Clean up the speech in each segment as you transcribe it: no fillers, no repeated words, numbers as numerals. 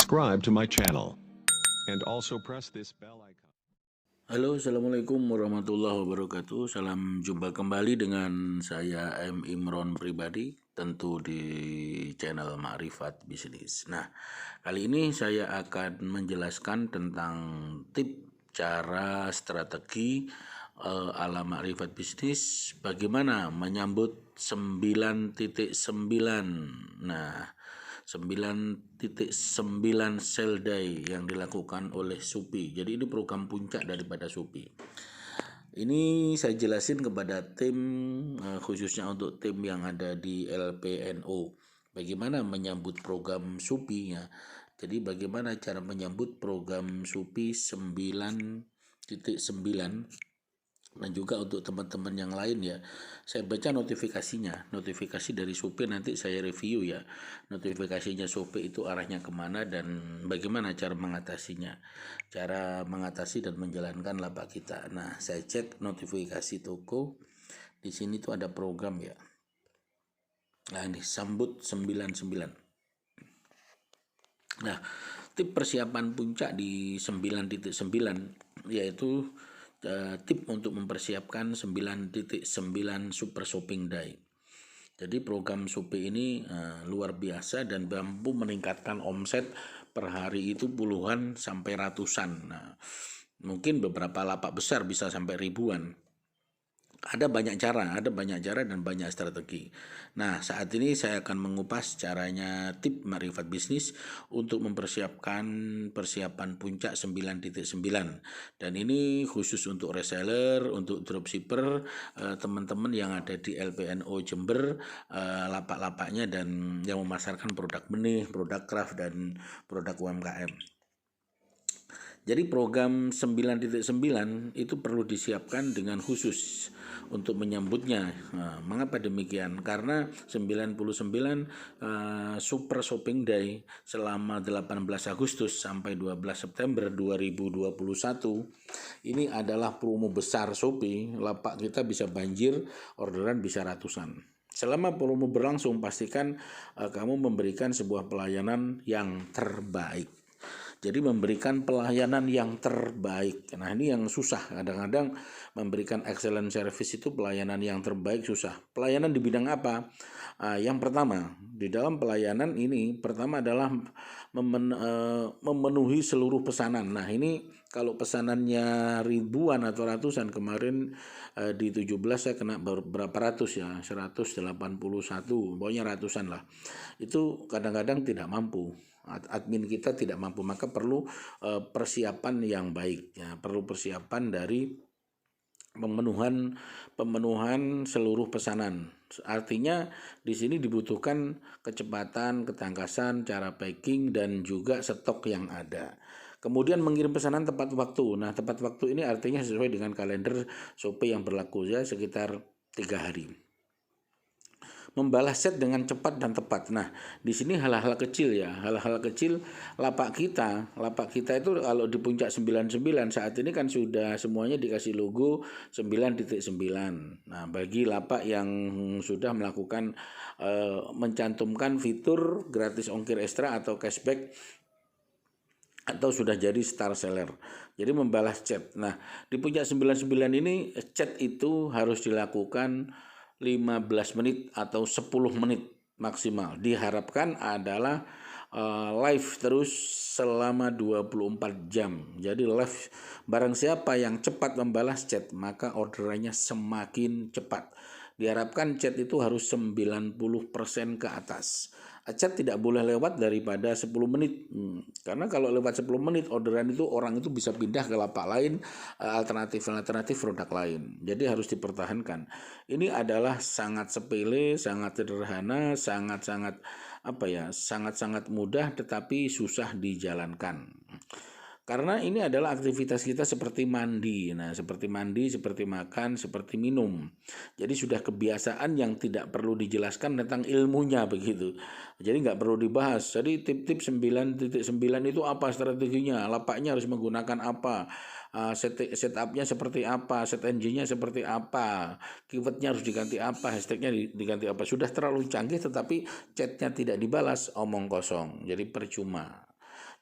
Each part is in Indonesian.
subscribe to my channel and also press this bell icon. Halo, Assalamualaikum warahmatullahi wabarakatuh. Salam jumpa kembali dengan saya M. Imron pribadi, tentu di channel Ma'rifat Bisnis. Nah, kali ini saya akan menjelaskan tentang tip, cara, strategi ala Ma'rifat Bisnis, bagaimana menyambut 9.9. Nah, 9.9 sell day yang dilakukan oleh Shopee. Jadi ini program puncak daripada Shopee. Ini saya jelasin kepada tim, khususnya untuk tim yang ada di LPNO, bagaimana menyambut program Shopee ya. Jadi bagaimana cara menyambut program Shopee 9.9, dan juga untuk teman-teman yang lain ya. Saya baca notifikasi dari Shopee, nanti saya review ya notifikasinya Shopee itu arahnya kemana dan bagaimana cara mengatasinya, cara mengatasi dan menjalankan lapak kita. Nah, saya cek notifikasi toko, di sini tuh ada program ya. Nah, ini sambut 99. Nah, tip persiapan puncak di 9.9 yaitu tip untuk mempersiapkan 9.9 Super Shopping Day. Jadi program Shopee ini luar biasa dan mampu meningkatkan omset per hari itu puluhan sampai ratusan. Nah, mungkin beberapa lapak besar bisa sampai ribuan. Ada banyak cara dan banyak strategi. Nah, saat ini saya akan mengupas caranya tip Ma'rifat Bisnis untuk mempersiapkan persiapan puncak 9.9. Dan ini khusus untuk reseller, untuk dropshipper, teman-teman yang ada di LPNO Jember, lapak-lapaknya dan yang memasarkan produk benih, produk craft dan produk UMKM. Jadi program 9.9 itu perlu disiapkan dengan khusus untuk menyambutnya. Nah, mengapa demikian? Karena 99 Super Shopping Day selama 18 Agustus sampai 12 September 2021 ini adalah promo besar Shopee. Lapak kita bisa banjir, orderan bisa ratusan. Selama promo berlangsung, pastikan kamu memberikan sebuah pelayanan yang terbaik. Jadi memberikan pelayanan yang terbaik. Nah, ini yang susah. Kadang-kadang memberikan excellent service itu pelayanan yang terbaik susah. Pelayanan di bidang apa? Yang pertama, di dalam pelayanan ini pertama adalah memenuhi seluruh pesanan. Nah, ini kalau pesanannya ribuan atau ratusan, kemarin di 17 saya kena berapa ratus ya, 181, pokoknya ratusan lah. Itu kadang-kadang tidak mampu. Admin kita tidak mampu, maka perlu persiapan yang baik ya, perlu persiapan dari pemenuhan seluruh pesanan. Artinya di sini dibutuhkan kecepatan, ketangkasan, cara packing dan juga stok yang ada. Kemudian mengirim pesanan tepat waktu. Nah, tepat waktu ini artinya sesuai dengan kalender Shopee yang berlaku ya, sekitar 3 hari. Membalas set dengan cepat dan tepat. Nah, di sini hal-hal kecil ya, hal-hal kecil lapak kita itu kalau di puncak 99 saat ini kan sudah semuanya dikasih logo 9.9. Nah, bagi lapak yang sudah melakukan mencantumkan fitur gratis ongkir ekstra atau cashback atau sudah jadi star seller. Jadi membalas chat. Nah, di puncak 99 ini chat itu harus dilakukan 15 menit atau 10 menit maksimal. Diharapkan adalah live terus selama 24 jam. Jadi live, barang siapa yang cepat membalas chat maka orderannya semakin cepat. Diharapkan chat itu harus 90% ke atas. Chat tidak boleh lewat daripada 10 menit. Karena kalau lewat 10 menit orderan itu orang itu bisa pindah ke lapak lain, alternatif produk lain. Jadi harus dipertahankan. Ini adalah sangat sepele, sangat sederhana, sangat mudah tetapi susah dijalankan. Karena ini adalah aktivitas kita seperti mandi. Nah, seperti mandi, seperti makan, seperti minum. Jadi sudah kebiasaan yang tidak perlu dijelaskan tentang ilmunya begitu. Jadi nggak perlu dibahas. Jadi tip-tip 9.9 itu apa strateginya? Lapaknya harus menggunakan apa? Setupnya seperti apa? Set engine-nya seperti apa? Keywordnya harus diganti apa? Hashtagnya diganti apa? Sudah terlalu canggih tetapi chatnya tidak dibalas, omong kosong. Jadi percuma.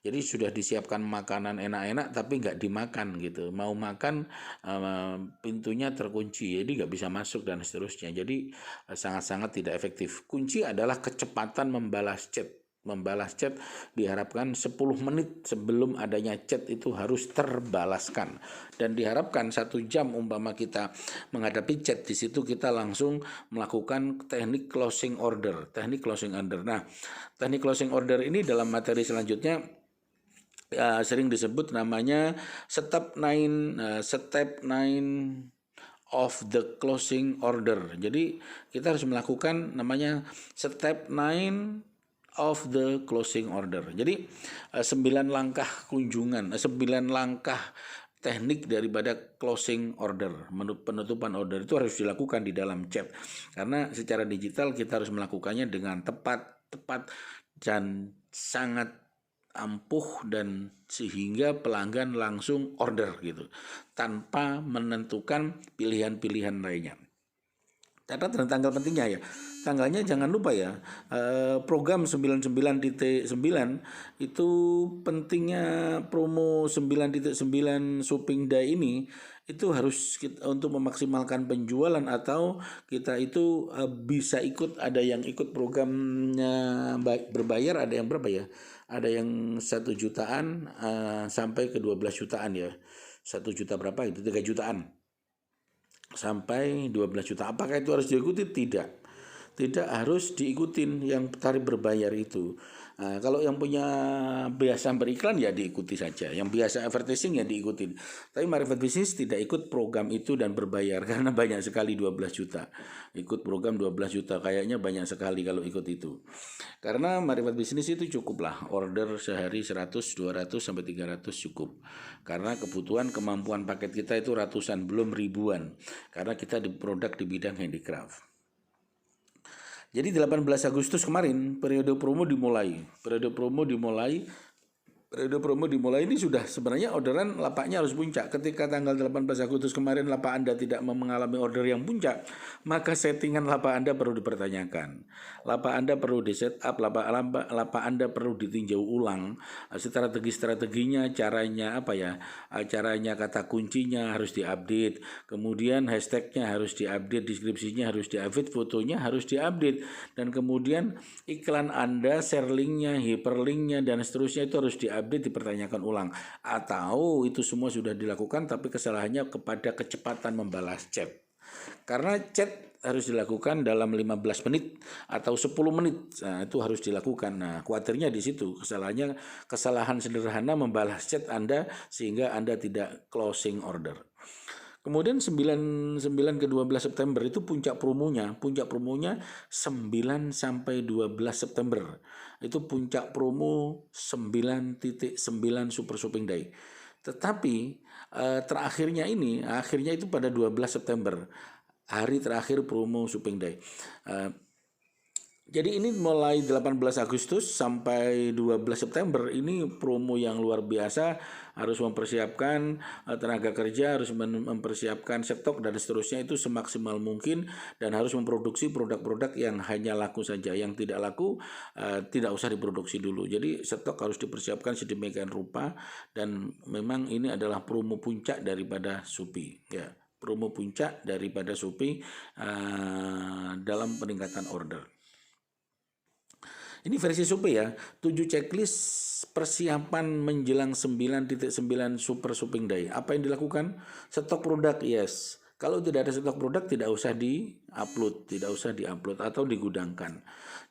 Jadi sudah disiapkan makanan enak-enak tapi nggak dimakan gitu. Mau makan pintunya terkunci, jadi nggak bisa masuk dan seterusnya. Jadi sangat-sangat tidak efektif. Kunci adalah kecepatan membalas chat. Membalas chat diharapkan 10 menit sebelum adanya chat itu harus terbalaskan, dan diharapkan 1 jam umpama kita menghadapi chat, di situ kita langsung melakukan teknik closing order. Teknik closing order. Nah, teknik closing order ini dalam materi selanjutnya sering disebut namanya step 9 of the closing order. Jadi kita harus melakukan namanya step 9 of the closing order. Jadi 9 langkah kunjungan, 9 langkah teknik daripada closing order, penutupan order itu harus dilakukan di dalam chat. Karena secara digital kita harus melakukannya dengan tepat dan sangat ampuh, dan sehingga pelanggan langsung order gitu tanpa menentukan pilihan-pilihan lainnya. Catat dan tanggal pentingnya ya. Tanggalnya jangan lupa ya. Program 99.9 itu pentingnya promo 9.9 Shopping Day ini itu harus untuk memaksimalkan penjualan, atau kita itu bisa ikut, ada yang ikut programnya berbayar, ada yang berapa ya? Ada yang 1 jutaan sampai ke 12 jutaan ya. 1 juta berapa itu? 3 jutaan sampai 12 juta. Apakah itu harus diikuti? Tidak harus diikutin yang tarif berbayar itu. Nah, kalau yang punya biasa beriklan ya diikuti saja. Yang biasa advertising ya diikutin. Tapi Marifat Bisnis tidak ikut program itu dan berbayar karena banyak sekali 12 juta. Ikut program 12 juta kayaknya banyak sekali kalau ikut itu. Karena Marifat Bisnis itu cukuplah order sehari 100, 200 sampai 300 cukup. Karena kebutuhan kemampuan paket kita itu ratusan, belum ribuan. Karena kita di produk di bidang handicraft. Jadi 18 Agustus kemarin periode promo dimulai. Periode promo dimulai ini sudah sebenarnya orderan lapaknya harus puncak. Ketika tanggal 18 Agustus kemarin lapak Anda tidak mengalami order yang puncak, maka settingan lapak Anda perlu dipertanyakan. Lapak Anda perlu di set up, lapak Anda perlu ditinjau ulang. Strategi-strateginya, caranya apa ya? Caranya, kata kuncinya harus diupdate. Kemudian hashtagnya harus diupdate, deskripsinya harus diupdate, fotonya harus diupdate. Dan kemudian iklan Anda, share linknya, hyperlinknya, dan seterusnya itu harus diupdate, dipertanyakan ulang. Atau itu semua sudah dilakukan tapi kesalahannya kepada kecepatan membalas chat. Karena chat harus dilakukan dalam 15 menit atau 10 menit. Nah, itu harus dilakukan. Nah, khawatirnya di situ kesalahan sederhana membalas chat Anda sehingga Anda tidak closing order. Kemudian 9 ke 12 September itu puncak promonya 9 sampai 12 September. Itu puncak promo 9.9 Super Shopping Day. Tetapi akhirnya itu pada 12 September. Hari terakhir promo Shopping Day. Jadi ini mulai 18 Agustus sampai 12 September ini promo yang luar biasa. Harus mempersiapkan tenaga kerja, harus mempersiapkan stok dan seterusnya itu semaksimal mungkin, dan harus memproduksi produk-produk yang hanya laku saja. Yang tidak laku tidak usah diproduksi dulu. Jadi stok harus dipersiapkan sedemikian rupa, dan memang ini adalah promo puncak daripada Shopee ya. Promo puncak daripada Shopee dalam peningkatan order. Ini versi Shopee ya, 7 checklist persiapan menjelang 9.9 Super Shopping Day. Apa yang dilakukan? Stok produk, yes. Kalau tidak ada stok produk tidak usah diupload atau digudangkan.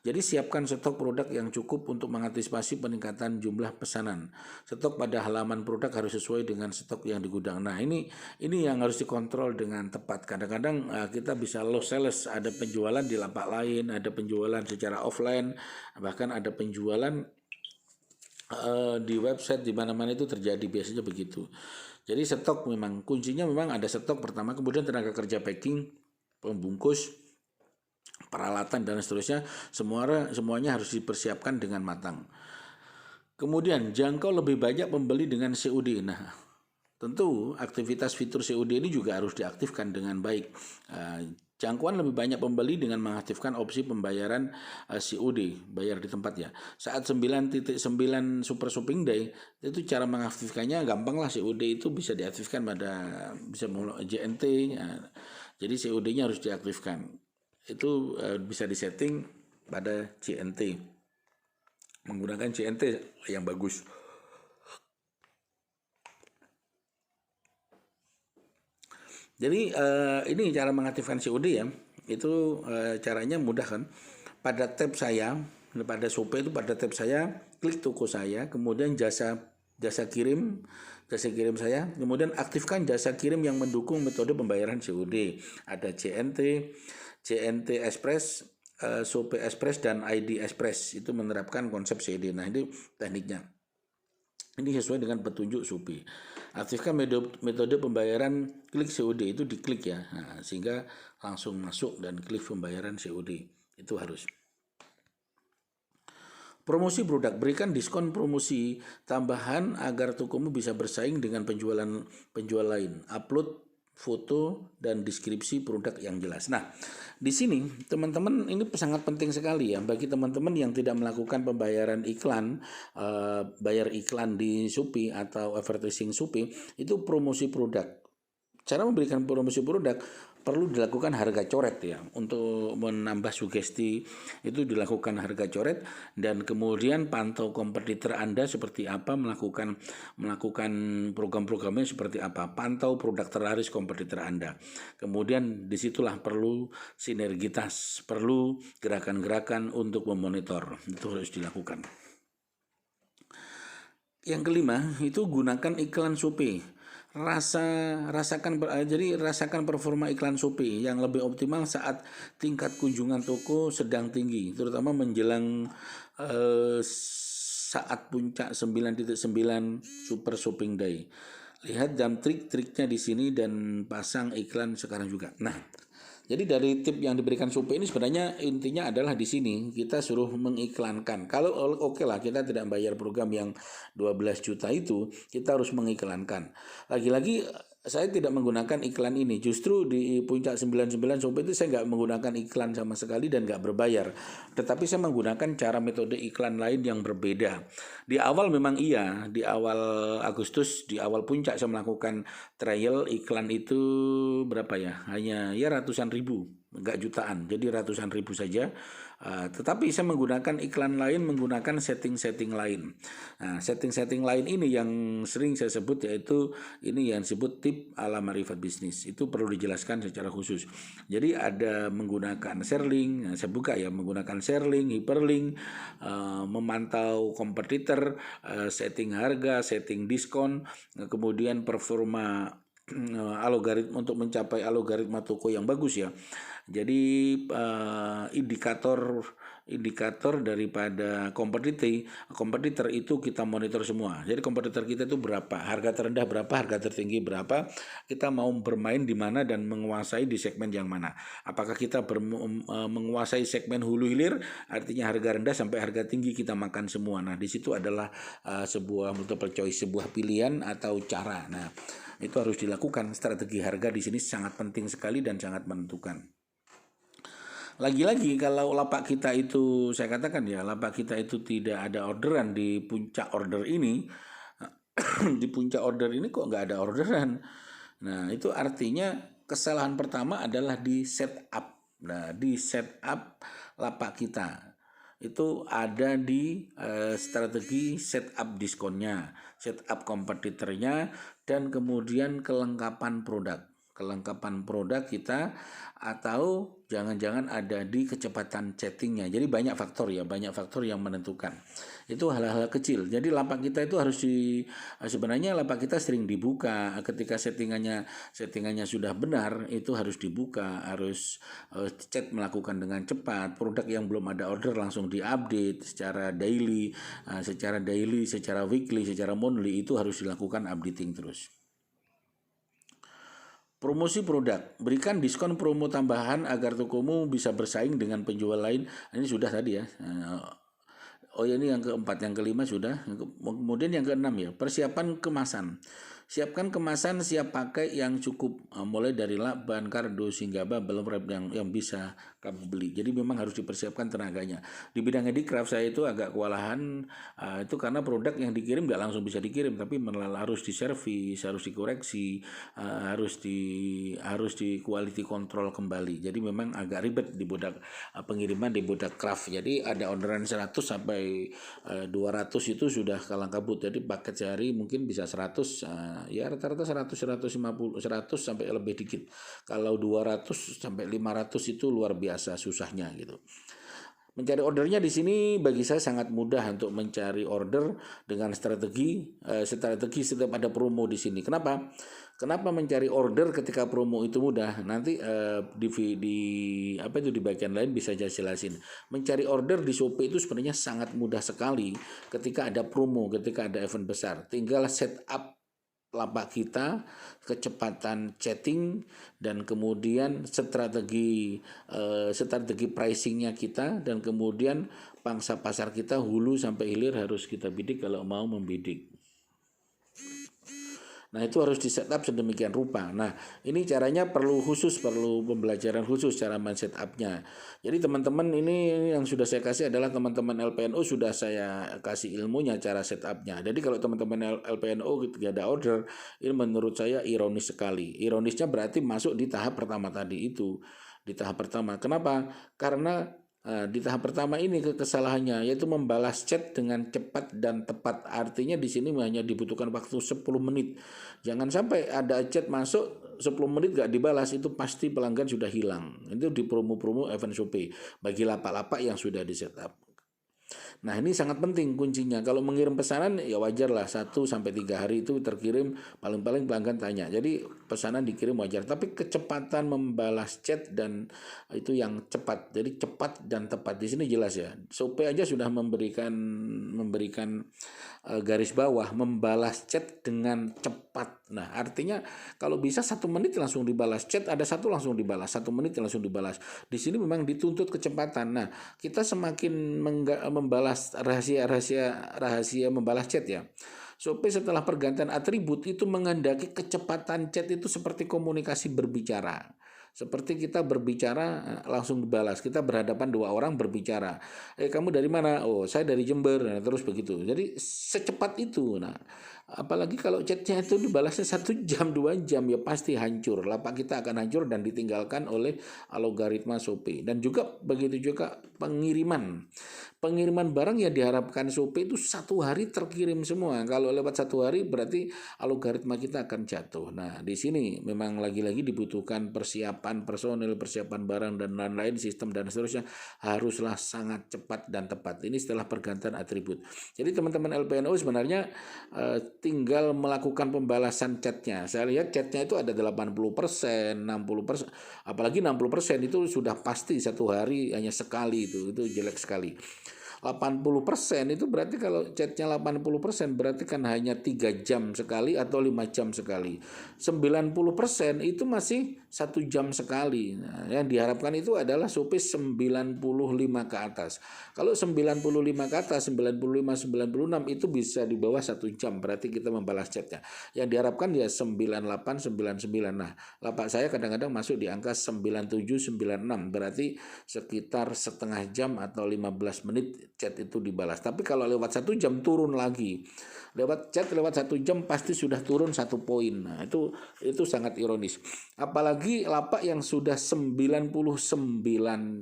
Jadi siapkan stok produk yang cukup untuk mengantisipasi peningkatan jumlah pesanan. Stok pada halaman produk harus sesuai dengan stok yang di gudang. Nah, ini yang harus dikontrol dengan tepat. Kadang-kadang kita bisa low sales, ada penjualan di lapak lain, ada penjualan secara offline, bahkan ada penjualan di website, di mana-mana itu terjadi, biasanya begitu. Jadi stok memang kuncinya, memang ada stok pertama, kemudian tenaga kerja packing, pembungkus, peralatan dan seterusnya, semuanya harus dipersiapkan dengan matang. Kemudian jangkau lebih banyak pembeli dengan COD. Nah, tentu aktivitas fitur COD ini juga harus diaktifkan dengan baik. Jangkauan lebih banyak pembeli dengan mengaktifkan opsi pembayaran COD, bayar di tempat ya. Saat 9.9 Super Shopping Day, itu cara mengaktifkannya gampang lah. COD itu bisa diaktifkan pada bisa mulai JNT. Ya. Jadi COD-nya harus diaktifkan. Itu bisa disetting pada JNT. Menggunakan JNT yang bagus. Jadi ini cara mengaktifkan COD ya. Itu caranya mudah kan. Pada tab saya, pada Shopee itu pada tab saya, klik toko saya, kemudian jasa kirim, saya, kemudian aktifkan jasa kirim yang mendukung metode pembayaran COD. Ada JNT Express, Shopee Express dan ID Express. Itu menerapkan konsep COD. Nah, ini tekniknya. Ini sesuai dengan petunjuk Shopee. Aktifkan metode pembayaran klik COD, itu diklik ya. Nah, sehingga langsung masuk dan klik pembayaran COD. Itu harus. Promosi produk, berikan diskon promosi tambahan agar tokomu bisa bersaing dengan penjual lain. Upload foto dan deskripsi produk yang jelas. Nah, di sini teman-teman ini sangat penting sekali ya bagi teman-teman yang tidak melakukan pembayaran iklan, bayar iklan di Shopee atau advertising Shopee, itu promosi produk. Cara memberikan promosi produk perlu dilakukan harga coret ya. Untuk menambah sugesti itu dilakukan harga coret, dan kemudian pantau kompetitor Anda seperti apa, melakukan program-programnya seperti apa, pantau produk terlaris kompetitor Anda. Kemudian disitulah perlu sinergitas, perlu gerakan-gerakan untuk memonitor, itu harus dilakukan. Yang kelima itu gunakan iklan Shopee. Rasakan performa iklan Shopee yang lebih optimal saat tingkat kunjungan toko sedang tinggi, terutama menjelang saat puncak 9.9 Super Shopping Day. Lihat jam trik-triknya di sini dan pasang iklan sekarang juga. Nah, jadi dari tip yang diberikan Shopee ini sebenarnya intinya adalah di sini kita suruh mengiklankan. Kalau oke lah, kita tidak bayar program yang 12 juta itu, kita harus mengiklankan. Lagi-lagi saya tidak menggunakan iklan ini. Justru di puncak 99 Shopee itu saya nggak menggunakan iklan sama sekali dan nggak berbayar. Tetapi saya menggunakan cara metode iklan lain yang berbeda. Di awal memang iya, di awal Agustus, di awal puncak saya melakukan trial iklan itu berapa ya? Hanya ya ratusan ribu, nggak jutaan. Jadi ratusan ribu saja. Tetapi saya menggunakan iklan lain, menggunakan setting-setting lain. Nah, setting-setting lain ini yang sering saya sebut, yaitu ini yang disebut tip ala Marifat Bisnis. Itu perlu dijelaskan secara khusus. Jadi ada menggunakan share link, saya buka ya, menggunakan share link, hyperlink, memantau kompetitor, setting harga, setting diskon, kemudian performa algoritma untuk mencapai algoritma toko yang bagus ya. Jadi indikator daripada kompetitor itu kita monitor semua. Jadi kompetitor kita itu berapa, harga terendah berapa, harga tertinggi berapa, kita mau bermain di mana dan menguasai di segmen yang mana. Apakah kita menguasai segmen hulu hilir, artinya harga rendah sampai harga tinggi kita makan semua. Nah, di situ adalah sebuah multiple choice, sebuah pilihan atau cara. Nah, itu harus dilakukan. Strategi harga di sini sangat penting sekali dan sangat menentukan. Lagi-lagi kalau lapak kita itu, saya katakan ya, lapak kita itu tidak ada orderan di puncak order ini, di puncak order ini kok nggak ada orderan. Nah, itu artinya kesalahan pertama adalah di setup. Nah, di setup lapak kita itu ada di strategi setup diskonnya, setup kompetitornya, dan kemudian kelengkapan produk kita, atau jangan-jangan ada di kecepatan chattingnya. Jadi banyak faktor yang menentukan. Itu hal-hal kecil. Jadi lapak kita itu harus sebenarnya lapak kita sering dibuka ketika settingannya sudah benar, itu harus dibuka, harus chat melakukan dengan cepat. Produk yang belum ada order langsung diupdate secara daily, secara weekly, secara monthly, itu harus dilakukan updating terus. Promosi produk, berikan diskon promo tambahan agar tokomu bisa bersaing dengan penjual lain. Ini sudah tadi ya. Oh ya, ini yang keempat, yang kelima sudah. Kemudian yang keenam ya, persiapan kemasan. Siapkan kemasan siap pakai yang cukup, mulai dari lakban, kardus hingga bubble wrap yang bisa kamu beli. Jadi memang harus dipersiapkan tenaganya. Di bidang handicraft saya itu agak kewalahan, itu karena produk yang dikirim nggak langsung bisa dikirim, tapi harus diservis, harus dikoreksi, harus di quality control kembali. Jadi memang agak ribet di bodak pengiriman di bodak craft. Jadi ada orderan 100 sampai 200 itu sudah kalang kabut. Jadi paket sehari mungkin bisa 100, ya rata-rata 100, 150, 100 sampai lebih dikit. Kalau 200 sampai 500 itu luar biasa susahnya gitu. Mencari ordernya di sini bagi saya sangat mudah untuk mencari order dengan strategi setiap ada promo di sini. Kenapa mencari order ketika promo itu mudah? Nanti di bagian lain bisa saya jelasin. Mencari order di Shopee itu sebenarnya sangat mudah sekali ketika ada promo, ketika ada event besar. Tinggal setup lapak kita, kecepatan chatting, dan kemudian strategi pricingnya kita, dan kemudian pangsa pasar kita hulu sampai hilir harus kita bidik kalau mau membidik. Nah, itu harus di setup sedemikian rupa. Nah, ini caranya perlu pembelajaran khusus cara main setupnya. Jadi teman-teman ini yang sudah saya kasih adalah teman-teman LPNO sudah saya kasih ilmunya cara setupnya. Jadi kalau teman-teman LPNO tidak ada order, ini menurut saya ironis sekali. Ironisnya berarti masuk di tahap pertama tadi itu. Di tahap pertama. Kenapa? Karena di tahap pertama ini kesalahannya yaitu membalas chat dengan cepat dan tepat. Artinya di sini hanya dibutuhkan waktu 10 menit. Jangan sampai ada chat masuk 10 menit gak dibalas, itu pasti pelanggan sudah hilang. Itu di promo-promo event Shopee bagi lapak-lapak yang sudah di setup. Nah, ini sangat penting kuncinya. Kalau mengirim pesanan ya wajar lah 1-3 hari itu terkirim, paling-paling pelanggan tanya. Jadi pesanan dikirim wajar, tapi kecepatan membalas chat dan itu yang cepat. Jadi cepat dan tepat di sini jelas ya. Shopee aja sudah memberikan garis bawah membalas chat dengan cepat. Nah, artinya kalau bisa 1 menit langsung dibalas chat, ada satu langsung dibalas, 1 menit langsung dibalas. Di sini memang dituntut kecepatan. Nah, kita semakin membalas rahasia membalas chat ya. Shopee setelah pergantian atribut itu menghendaki kecepatan chat itu seperti komunikasi berbicara. Seperti kita berbicara langsung dibalas. Kita berhadapan 2 orang berbicara. Kamu dari mana? Oh, saya dari Jember. Nah, terus begitu. Jadi secepat itu. Nah, apalagi kalau chatnya itu dibalasnya 1 jam 2 jam ya pasti hancur. Lapak kita akan hancur dan ditinggalkan oleh algoritma Shopee. Dan juga begitu juga pengiriman barang yang diharapkan Shopee itu 1 hari terkirim semua. Kalau lewat 1 hari berarti algoritma kita akan jatuh. Nah, di sini memang lagi-lagi dibutuhkan persiapan personil, persiapan barang dan lain-lain, sistem dan seterusnya haruslah sangat cepat dan tepat. Ini setelah pergantian atribut. Jadi teman-teman LPNO sebenarnya tinggal melakukan pembalasan chatnya. Saya lihat chatnya itu ada 80%, 60%, apalagi 60% itu sudah pasti 1 hari hanya sekali itu jelek sekali. 80% itu berarti kalau chatnya 80% berarti kan hanya 3 jam sekali atau 5 jam sekali. 90% itu masih 1 jam sekali. Nah, yang diharapkan itu adalah Shopee 95 ke atas. Kalau 95 ke atas, 95, 96 itu bisa di bawah 1 jam. Berarti kita membalas chatnya. Yang diharapkan ya 98, 99. Nah, lapak saya kadang-kadang masuk di angka 97, 96. Berarti sekitar setengah jam atau 15 menit chat itu dibalas. Tapi kalau lewat 1 jam turun lagi. Lewat 1 jam pasti sudah turun 1 poin. Nah, itu sangat ironis. Apalagi lapak yang sudah 99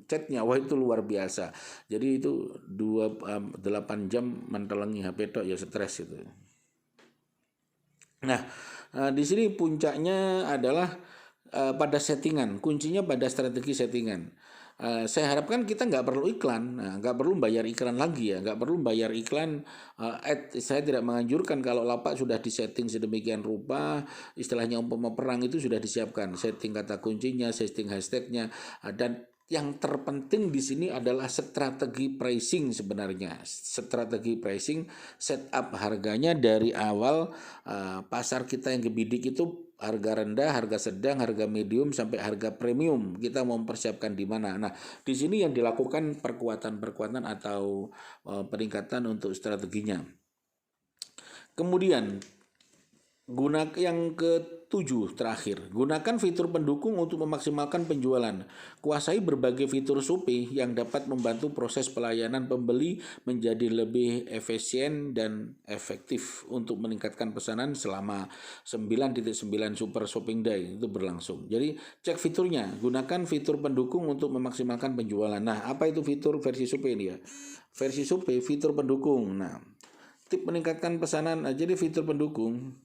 chatnya, wah itu luar biasa. Jadi itu 8 jam mentelengi HP tok ya stres itu. Nah, di sini puncaknya adalah pada settingan. Kuncinya pada strategi settingan. Saya harapkan kita nggak perlu iklan, nggak perlu bayar iklan lagi ya, nggak perlu bayar iklan. Saya tidak menganjurkan kalau lapak sudah disetting sedemikian rupa, istilahnya umpama perang itu sudah disiapkan, setting kata kuncinya, setting hashtagnya, dan yang terpenting di sini adalah strategi pricing sebenarnya. Strategi pricing, setup harganya dari awal. Pasar kita yang kebidik itu harga rendah, harga sedang, harga medium sampai harga premium. Kita mau mempersiapkan di mana. Nah, di sini yang dilakukan perkuatan atau peningkatan untuk strateginya. Kemudian Yang ketujuh terakhir, gunakan fitur pendukung untuk memaksimalkan penjualan. Kuasai berbagai fitur Shopee yang dapat membantu proses pelayanan pembeli menjadi lebih efisien dan efektif untuk meningkatkan pesanan selama 9.9 Super Shopping Day itu berlangsung. Jadi cek fiturnya, gunakan fitur pendukung untuk memaksimalkan penjualan. Nah, apa itu fitur versi Shopee ini ya? Versi Shopee fitur pendukung. Nah, tip meningkatkan pesanan, jadi fitur pendukung.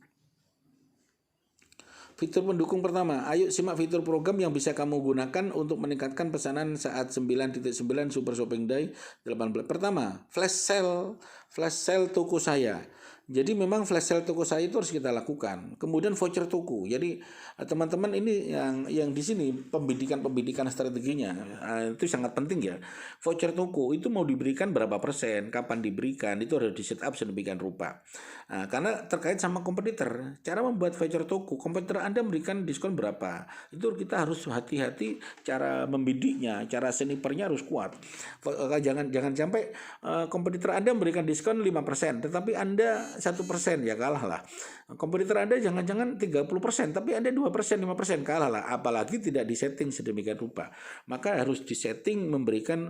Fitur pendukung pertama, ayo simak fitur program yang bisa kamu gunakan untuk meningkatkan pesanan saat 9.9 Super Shopping Day 18. Pertama, flash sale toko saya. Jadi memang flash sale toko saya itu harus kita lakukan. Kemudian voucher toko. Jadi teman-teman ini yang di sini pembidikan strateginya itu sangat penting ya. Voucher toko itu mau diberikan berapa persen, kapan diberikan, itu harus di set up sedemikian rupa. Karena terkait sama kompetitor, cara membuat voucher toko, kompetitor Anda memberikan diskon berapa? Itu kita harus hati-hati cara membidiknya, cara snipernya harus kuat. Jangan sampai kompetitor Anda memberikan diskon 5%, tetapi Anda 1%, ya kalah lah. Kompetitor Anda jangan-jangan 30%, tapi Anda 2%, 5%, kalah lah. Apalagi tidak disetting sedemikian rupa. Maka harus disetting memberikan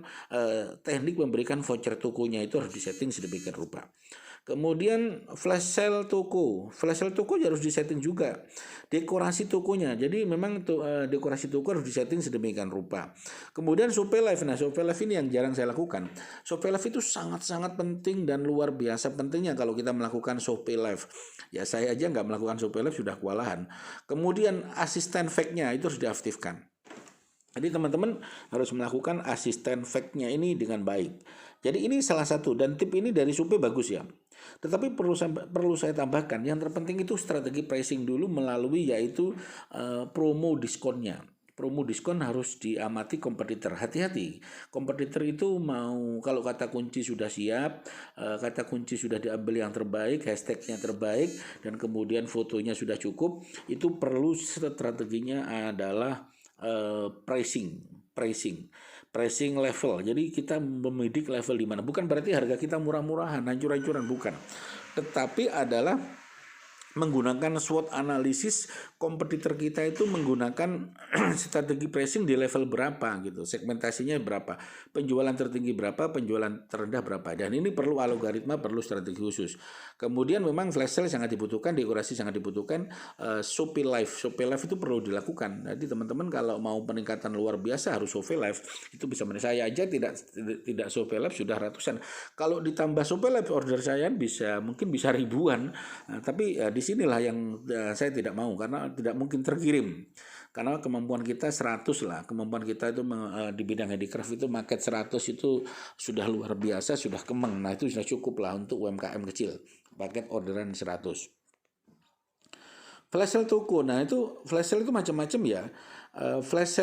teknik memberikan voucher tokonya itu harus disetting sedemikian rupa. Kemudian flash sale toko harus disetting juga. Dekorasi tokonya, jadi memang dekorasi toko harus disetting sedemikian rupa. Kemudian Shopee Live, nah Shopee Live ini yang jarang saya lakukan. Shopee Live itu sangat-sangat penting dan luar biasa pentingnya kalau kita melakukan Shopee Live. Ya saya aja nggak melakukan Shopee Live sudah kewalahan. Kemudian asisten fake-nya itu harus diaktifkan. Jadi teman-teman harus melakukan asisten fake-nya ini dengan baik. Jadi ini salah satu, dan tip ini dari Shopee bagus ya. Tetapi perlu saya tambahkan, yang terpenting itu strategi pricing dulu melalui yaitu promo diskonnya. Promo diskon harus diamati kompetitor. Hati-hati, kompetitor itu mau kalau kata kunci sudah siap, kata kunci sudah diambil yang terbaik, hashtagnya terbaik, dan kemudian fotonya sudah cukup, itu perlu strateginya adalah pricing level. Jadi kita membidik level di mana. Bukan berarti harga kita murah-murahan, hancur-hancuran, bukan. Tetapi adalah menggunakan SWOT analisis kompetitor kita itu menggunakan strategi pricing di level berapa gitu, segmentasinya berapa, penjualan tertinggi berapa, penjualan terendah berapa, dan ini perlu algoritma, perlu strategi khusus. Kemudian memang flash sale sangat dibutuhkan, dekorasi sangat dibutuhkan, Shopee Live itu perlu dilakukan. Jadi teman-teman kalau mau peningkatan luar biasa harus Shopee Live, itu bisa saya aja tidak Shopee Live sudah ratusan. Kalau ditambah Shopee Live order saya mungkin bisa ribuan. Tapi disinilah yang saya tidak mau, karena tidak mungkin terkirim, karena kemampuan kita 100 lah, kemampuan kita itu di bidang handicraft itu market 100 itu sudah luar biasa, sudah kemeng. Nah itu sudah cukup lah untuk UMKM kecil, paket orderan 100. Flash sale toko, nah itu flash sale itu macam-macam ya. Flash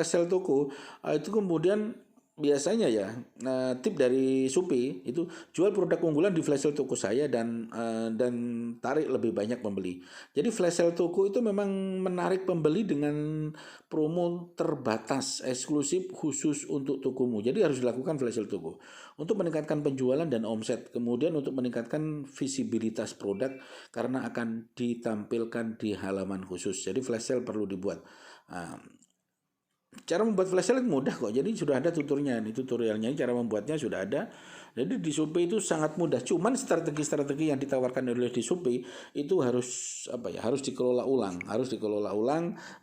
sale toko itu kemudian biasanya ya, tip dari Shopee itu jual produk unggulan di flash sale toko saya dan tarik lebih banyak pembeli. Jadi flash sale toko itu memang menarik pembeli dengan promo terbatas eksklusif khusus untuk tokomu. Jadi harus dilakukan flash sale toko untuk meningkatkan penjualan dan omset. Kemudian untuk meningkatkan visibilitas produk karena akan ditampilkan di halaman khusus. Jadi flash sale perlu dibuat. Cara membuat flash sale mudah kok. Jadi sudah ada tutorialnya, cara membuatnya sudah ada. Jadi di Shopee itu sangat mudah. Cuman strategi-strategi yang ditawarkan oleh di Shopee itu harus harus dikelola ulang,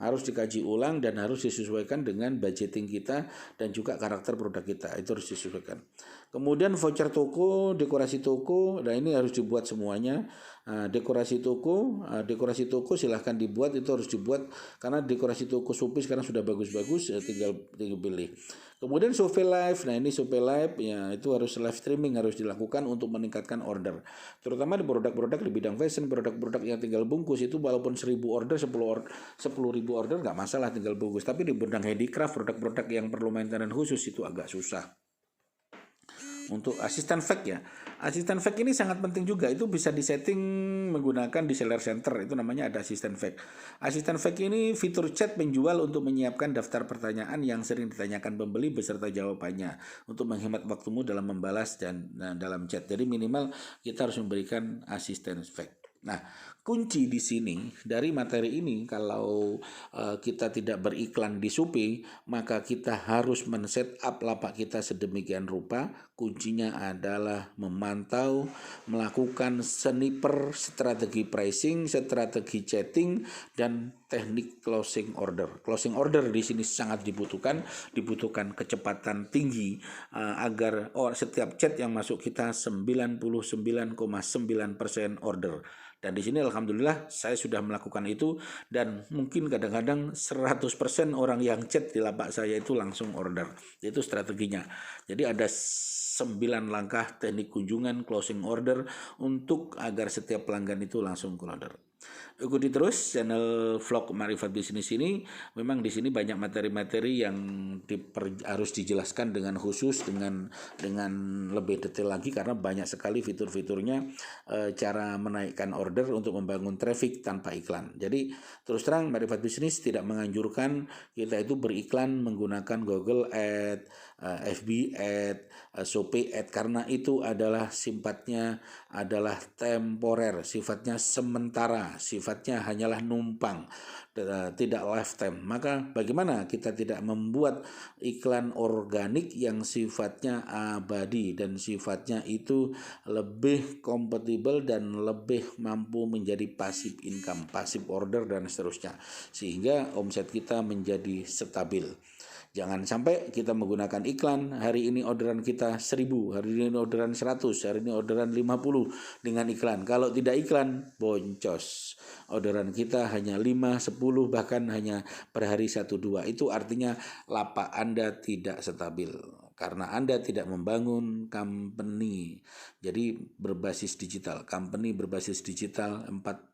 harus dikaji ulang, dan harus disesuaikan dengan budgeting kita dan juga karakter produk kita. Itu harus disesuaikan. Kemudian voucher toko, dekorasi toko, nah ini harus dibuat semuanya. Dekorasi toko silahkan dibuat, itu harus dibuat karena dekorasi toko Shopee sekarang sudah bagus-bagus, tinggal pilih. Kemudian Shopee Live, nah ini Shopee Live ya itu harus live streaming, harus dilakukan untuk meningkatkan order, terutama di produk-produk di bidang fashion, produk-produk yang tinggal bungkus itu walaupun 1000 order, 10.000 order nggak masalah tinggal bungkus, tapi di bidang handicraft, produk-produk yang perlu maintenance khusus itu agak susah. Untuk asisten fake ya, asisten fake ini sangat penting juga, itu bisa disetting menggunakan di seller center, itu namanya ada asisten fake. Asisten fake ini fitur chat penjual untuk menyiapkan daftar pertanyaan yang sering ditanyakan pembeli beserta jawabannya untuk menghemat waktumu dalam membalas dan dalam chat. Jadi minimal kita harus memberikan asisten fake. Nah, kunci di sini dari materi ini, kalau kita tidak beriklan di Shopee, maka kita harus men-set up lapak kita sedemikian rupa. Kuncinya adalah memantau, melakukan sniper, strategi pricing, strategi chatting, dan teknik closing order. Closing order di sini sangat dibutuhkan kecepatan tinggi agar setiap chat yang masuk kita 99,9% order. Dan di sini alhamdulillah saya sudah melakukan itu, dan mungkin kadang-kadang 100% orang yang chat di lapak saya itu langsung order. Itu strateginya. Jadi ada 9 langkah teknik kunjungan closing order untuk agar setiap pelanggan itu langsung order. Ikuti terus channel vlog Marifat Bisnis ini. Memang di sini banyak materi-materi yang harus dijelaskan dengan khusus, dengan lebih detail lagi, karena banyak sekali fitur-fiturnya, cara menaikkan order untuk membangun traffic tanpa iklan. Jadi terus terang Marifat Bisnis tidak menganjurkan kita itu beriklan menggunakan Google Ad, FB Ad, Shopee Ad, karena itu adalah sifatnya adalah temporer, sifatnya sementara, sifatnya hanyalah numpang, tidak lifetime. Maka bagaimana kita tidak membuat iklan organik yang sifatnya abadi dan sifatnya itu lebih kompatibel dan lebih mampu menjadi passive income, passive order, dan seterusnya, sehingga omset kita menjadi stabil. Jangan sampai kita menggunakan iklan, hari ini orderan kita 1000, hari ini orderan 100, hari ini orderan 50 dengan iklan. Kalau tidak iklan, boncos. Orderan kita hanya 5, 10, bahkan hanya per hari 1-2. Itu artinya lapak Anda tidak stabil, karena Anda tidak membangun company. Jadi berbasis digital, company berbasis digital 4.0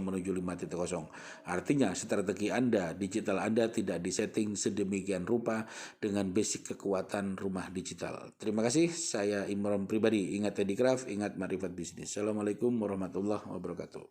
menuju 5.0. Artinya strategi Anda, digital Anda tidak disetting sedemikian rupa dengan basic kekuatan rumah digital. Terima kasih, saya Imron Pribadi. Ingat Teddy Craft, ingat Marifat Bisnis. Assalamualaikum warahmatullahi wabarakatuh.